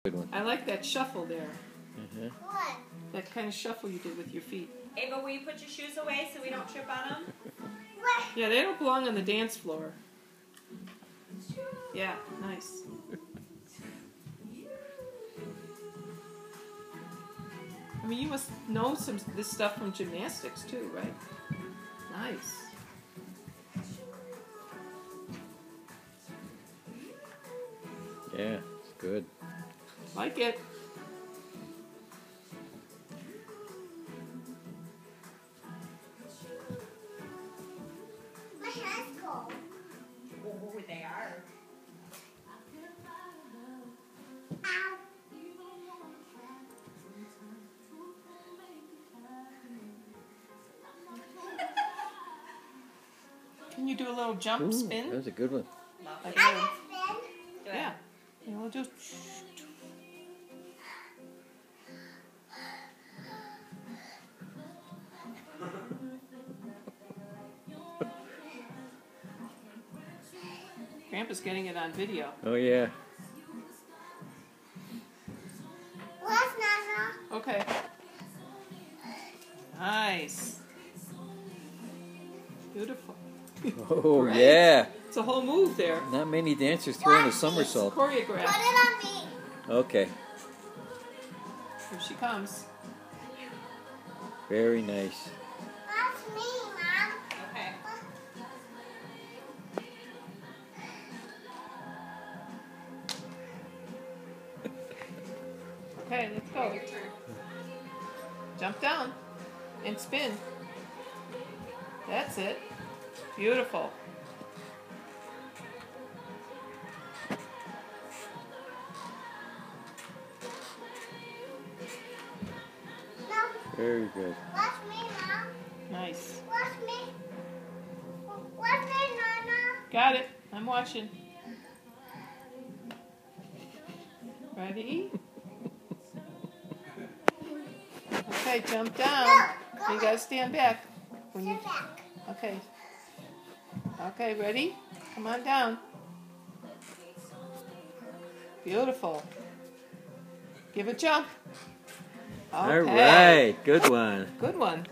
Good one. I like that shuffle there. What? That kind of shuffle you did with your feet. Ava, will you put your shoes away so we don't trip on them? What? Yeah, they don't belong on the dance floor. Yeah, nice. I mean, you must know this stuff from gymnastics too, right? Nice. Yeah, it's good. Like it. My hand's cold. Oh, they are. Ow. Can you do a little jump Ooh, spin? that was a good one. Like I a little, can spin. Do it. yeah. You know, just. Grandpa's getting it on video. Oh yeah. What's Nana? Okay. Nice. Beautiful. Oh Right? yeah. It's a whole move there. Not many dancers throwing a somersault. Put Choreographed. it on me. Okay. Here she comes. Very nice. That's me, Mom. Okay. Okay, let's go. Your turn. Jump down and spin. That's it. Beautiful. No. Very good. Watch me, Mom. Nice. Watch me. Watch me, Nana. Got it. I'm watching. Ready? Okay, jump down. You gotta stand back. When you, Sit back. okay. Okay, ready? Come on down. Beautiful. Give a jump. Okay. All right. Good one. Good one.